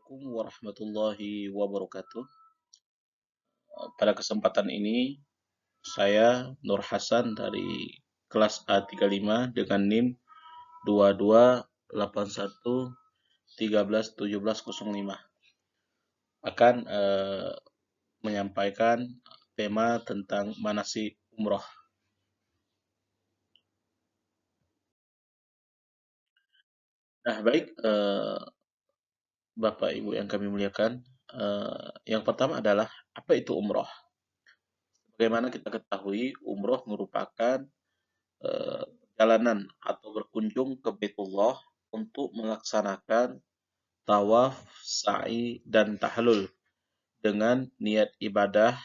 Assalamualaikum warahmatullahi wabarakatuh. Pada kesempatan ini, saya Nur Hasan dari kelas A35 dengan NIM 2281131705 akan menyampaikan tema tentang manasik umroh. Nah, baik, Bapak Ibu yang kami muliakan, yang pertama adalah apa itu umroh? Bagaimana kita ketahui, umroh merupakan perjalanan atau berkunjung ke Baitullah untuk melaksanakan tawaf, sa'i, dan tahlul dengan niat ibadah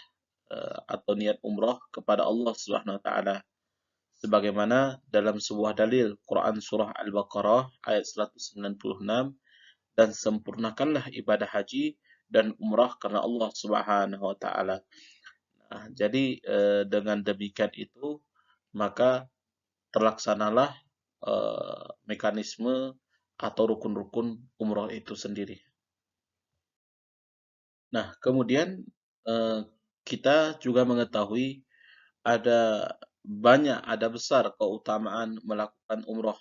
atau niat umroh kepada Allah Subhanahu wa taala. Sebagaimana dalam sebuah dalil Quran surah Al-Baqarah ayat 196, dan sempurnakanlah ibadah haji dan umrah karena Allah Subhanahu wa taala. Nah, jadi dengan demikian itu maka terlaksanalah mekanisme atau rukun-rukun umroh itu sendiri. Nah, kemudian eh, kita juga mengetahui ada ada besar keutamaan melakukan umroh.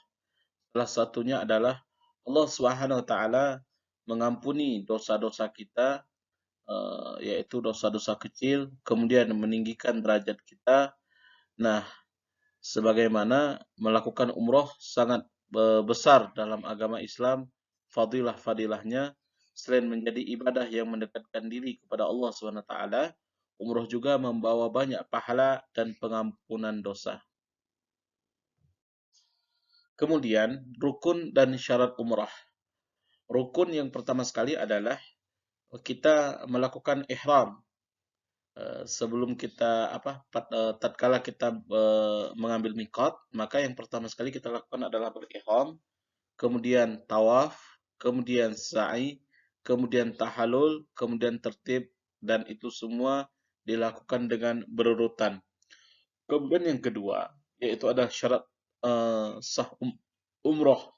Salah satunya adalah Allah Subhanahu wa taala mengampuni dosa-dosa kita, yaitu dosa-dosa kecil, kemudian meninggikan derajat kita. Nah, sebagaimana melakukan umroh sangat besar dalam agama Islam, fadilah-fadilahnya selain menjadi ibadah yang mendekatkan diri kepada Allah Subhanahu wa taala, umroh juga membawa banyak pahala dan pengampunan dosa. Kemudian, rukun dan syarat umrah. Rukun yang pertama sekali adalah kita melakukan ihram. Sebelum kita tatkala kita mengambil mikot, maka yang pertama sekali kita lakukan adalah berihram, kemudian tawaf, kemudian sa'i, kemudian tahallul, kemudian tertib, dan itu semua dilakukan dengan berurutan. Kemudian yang kedua, yaitu adalah syarat sah umroh.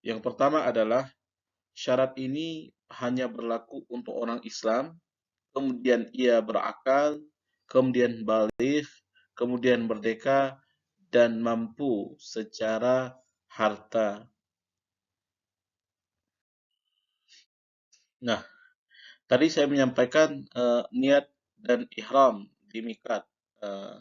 Yang pertama adalah syarat ini hanya berlaku untuk orang Islam, kemudian ia berakal, kemudian balik, kemudian merdeka, dan mampu secara harta. Nah, tadi saya menyampaikan niat dan ihram di mikat. Eh,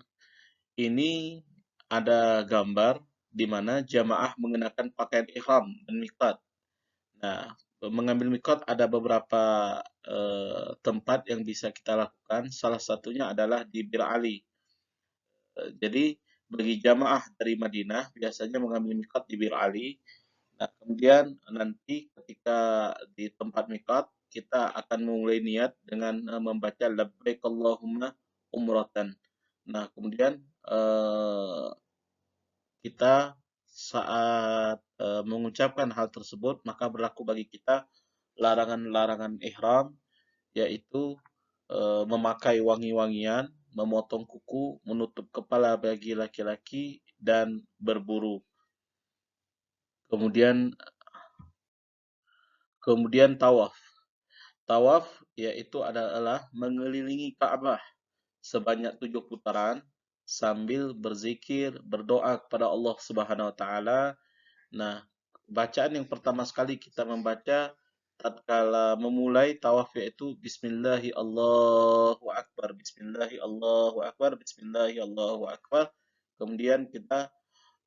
ini ada gambar di mana jamaah mengenakan pakaian ihram dan mikat. Nah, mengambil mikot ada beberapa tempat yang bisa kita lakukan. Salah satunya adalah di Bir Ali. Jadi bagi jamaah dari Madinah biasanya mengambil mikot di Bir Ali. Nah, kemudian nanti ketika di tempat mikot kita akan memulai niat dengan membaca labbaik Allahumma umratan. Nah, kemudian kita saat mengucapkan hal tersebut maka berlaku bagi kita larangan-larangan ihram, yaitu memakai wangi-wangian, memotong kuku, menutup kepala bagi laki-laki, dan berburu. Kemudian kemudian tawaf. Tawaf yaitu adalah mengelilingi Ka'bah sebanyak 7 putaran sambil berzikir, berdoa kepada Allah Subhanahu wa taala. Nah, bacaan yang pertama sekali kita membaca tatkala memulai tawaf yaitu Bismillahi Allahu Akbar, Bismillahi Allahu Akbar, Bismillahi Allahu Akbar. Kemudian kita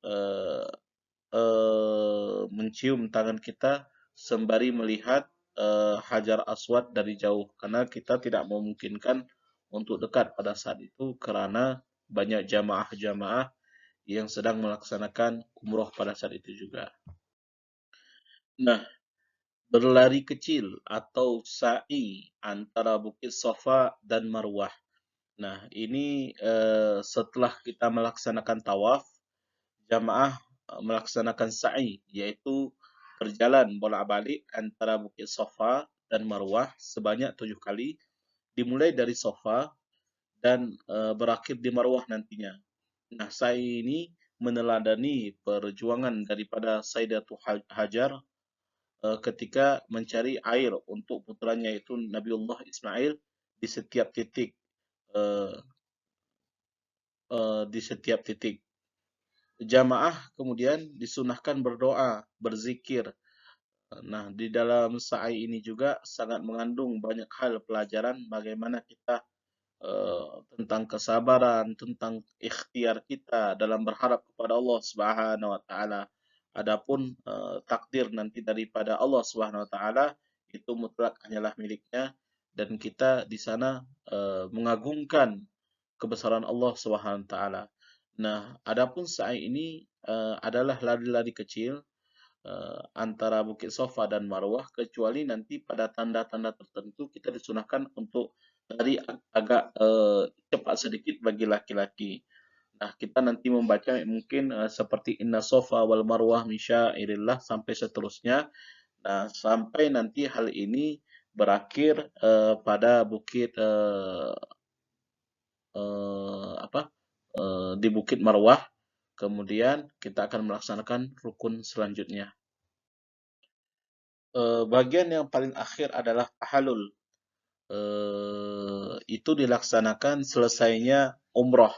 eh, mencium tangan kita sembari melihat Hajar Aswad dari jauh, karena kita tidak memungkinkan untuk dekat pada saat itu karena banyak jamaah-jamaah yang sedang melaksanakan umroh pada saat itu juga. Nah, berlari kecil atau sa'i antara Bukit Safa dan Marwah. Nah, ini setelah kita melaksanakan tawaf, jamaah melaksanakan sa'i, yaitu berjalan bolak-balik antara Bukit Safa dan Marwah sebanyak 7 kali, dimulai dari Safa dan berakhir di Marwah nantinya. Nah, sa'i ini meneladani perjuangan daripada Sayyidatul Hajar ketika mencari air untuk putranya yaitu Nabiullah Ismail di setiap titik eh, di setiap titik. Jamaah kemudian disunahkan berdoa, berzikir. Nah, di dalam sa'i ini juga sangat mengandung banyak hal pelajaran bagaimana kita tentang kesabaran, tentang ikhtiar kita dalam berharap kepada Allah Subhanahu wa taala. Adapun takdir nanti daripada Allah Subhanahu wa taala itu mutlak hanyalah miliknya dan kita di sana mengagungkan kebesaran Allah Subhanahu wa taala. Nah, adapun sa'i ini adalah lari-lari kecil antara Bukit Sofa dan Marwah kecuali nanti pada tanda-tanda tertentu kita disunahkan untuk lari agak cepat sedikit bagi laki-laki. Nah, kita nanti membaca mungkin seperti Inna Sofa wal Marwah min syairillah sampai seterusnya. Nah, sampai nanti hal ini berakhir pada bukit apa di Bukit Marwah. Kemudian kita akan melaksanakan rukun selanjutnya. Bagian yang paling akhir adalah tahallul. Itu dilaksanakan selesainya umroh.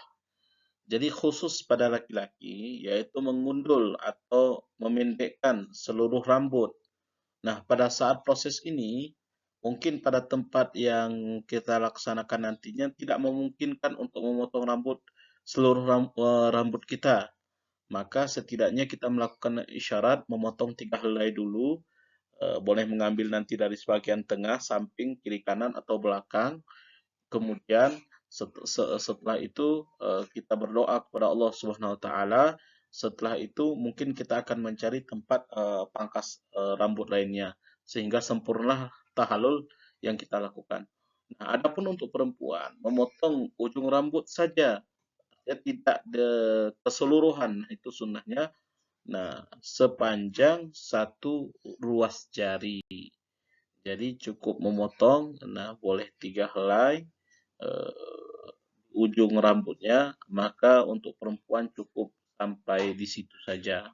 Jadi khusus pada laki-laki, yaitu mengundul atau memendekkan seluruh rambut. Nah, pada saat proses ini, mungkin pada tempat yang kita laksanakan nantinya tidak memungkinkan untuk memotong seluruh rambut kita. Maka setidaknya kita melakukan isyarat memotong 3 helai dulu, boleh mengambil nanti dari sebagian tengah, samping, kiri kanan atau belakang. Kemudian setelah itu kita berdoa kepada Allah Subhanahu wa taala. Setelah itu mungkin kita akan mencari tempat pangkas rambut lainnya sehingga sempurnalah tahallul yang kita lakukan. Nah, adapun untuk perempuan memotong ujung rambut saja, ya tidak keseluruhan itu sunnahnya. Nah, sepanjang satu ruas jari. Jadi cukup memotong, nah boleh 3 helai ujung rambutnya, maka untuk perempuan cukup sampai di situ saja.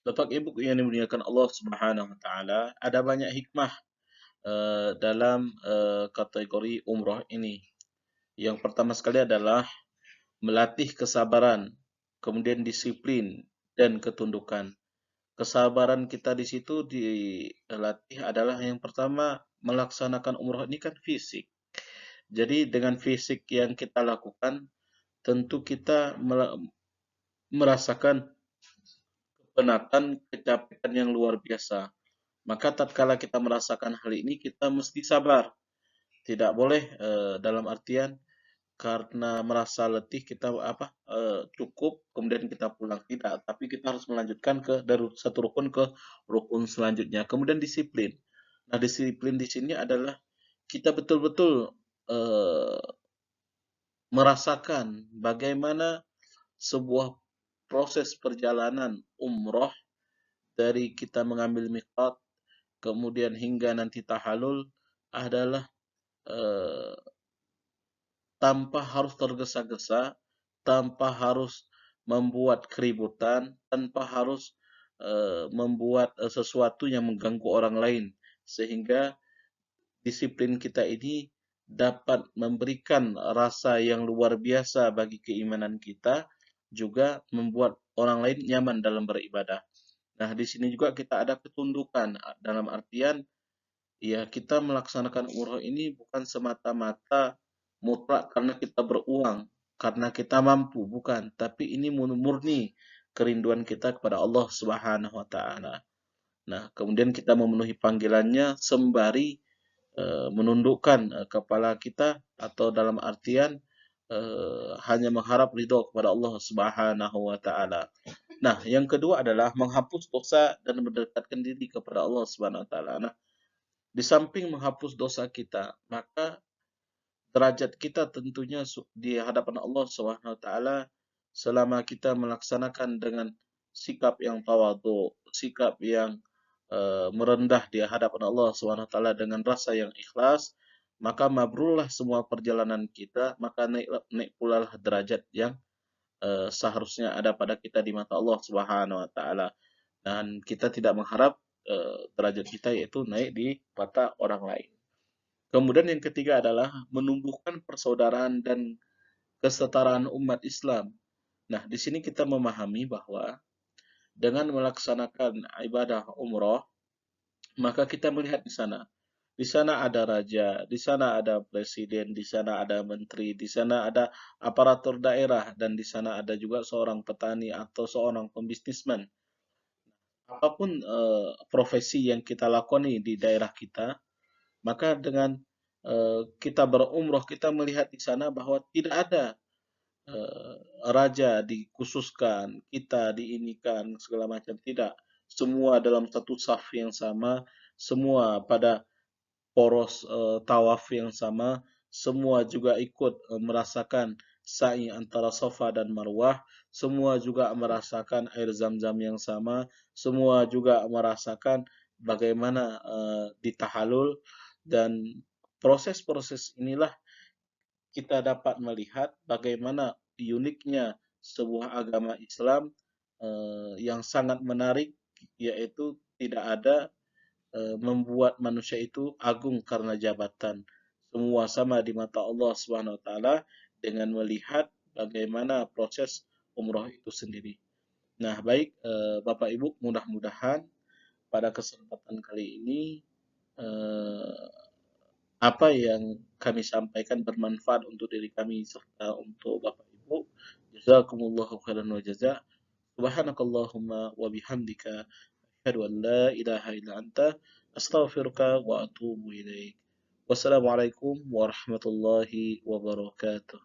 Bapak Ibu yang dimuliakan Allah Subhanahu wa taala, ada banyak hikmah dalam kategori umroh ini. Yang pertama sekali adalah melatih kesabaran, kemudian disiplin dan ketundukan. Kesabaran kita di situ dilatih adalah yang pertama melaksanakan umroh ini kan fisik. Jadi dengan fisik yang kita lakukan, tentu kita merasakan penatan, kecapean yang luar biasa. Maka tatkala kita merasakan hal ini, kita mesti sabar. Tidak boleh dalam artian karena merasa letih kita cukup kemudian kita pulang, tidak, tapi kita harus melanjutkan dari satu rukun ke rukun selanjutnya. Kemudian disiplin. Nah, disiplin di sini adalah kita betul-betul eh, merasakan bagaimana sebuah proses perjalanan umroh dari kita mengambil miqat kemudian hingga nanti tahallul adalah eh, tanpa harus tergesa-gesa, tanpa harus membuat keributan, tanpa harus membuat sesuatu yang mengganggu orang lain, sehingga disiplin kita ini dapat memberikan rasa yang luar biasa bagi keimanan kita, juga membuat orang lain nyaman dalam beribadah. Nah, di sini juga kita ada ketundukan dalam artian ya kita melaksanakan umroh ini bukan semata-mata mutlak karena kita beruang, karena kita mampu, bukan, tapi ini murni kerinduan kita kepada Allah Subhanahu wa taala. Nah, kemudian kita memenuhi panggilannya sembari menundukkan kepala kita atau dalam artian hanya mengharap ridho kepada Allah Subhanahu wa taala. Nah, yang kedua adalah menghapus dosa dan mendekatkan diri kepada Allah Subhanahu wa taala. Nah, di samping menghapus dosa kita, maka derajat kita tentunya di hadapan Allah Subhanahu wa taala selama kita melaksanakan dengan sikap yang tawadhu, sikap yang merendah di hadapan Allah Subhanahu wa taala dengan rasa yang ikhlas, maka mabrurlah semua perjalanan kita, maka naik pula derajat yang seharusnya ada pada kita di mata Allah Subhanahu wa taala. Dan kita tidak mengharap derajat kita, yaitu naik di mata orang lain. Kemudian yang ketiga adalah menumbuhkan persaudaraan dan kesetaraan umat Islam. Nah, di sini kita memahami bahwa dengan melaksanakan ibadah umroh, maka kita melihat di sana. Di sana ada raja, di sana ada presiden, di sana ada menteri, di sana ada aparatur daerah, dan di sana ada juga seorang petani atau seorang pembisnismen. Apapun profesi yang kita lakoni di daerah kita, maka dengan kita berumroh, kita melihat di sana bahwa tidak ada eh, raja dikhususkan, kita diinikan, segala macam. Tidak. Semua dalam satu saf yang sama, semua pada poros tawaf yang sama, semua juga ikut merasakan sa'i antara Safa dan Marwah, semua juga merasakan air zam-zam yang sama, semua juga merasakan bagaimana ditahalul, dan proses-proses inilah kita dapat melihat bagaimana uniknya sebuah agama Islam yang sangat menarik, yaitu tidak ada membuat manusia itu agung karena jabatan. Semua sama di mata Allah Subhanahu wa taala dengan melihat bagaimana proses umroh itu sendiri. Nah, baik Bapak Ibu, mudah-mudahan pada kesempatan kali ini eh, apa yang kami sampaikan bermanfaat untuk diri kami serta untuk Bapak Ibu. Jazakumullahu khairan wa jazaa. Subhanakallahumma wa bihamdika asyhadu an la ilaha illa anta astaghfiruka wa atubu ilaik. Wassalamualaikum warahmatullahi wabarakatuh.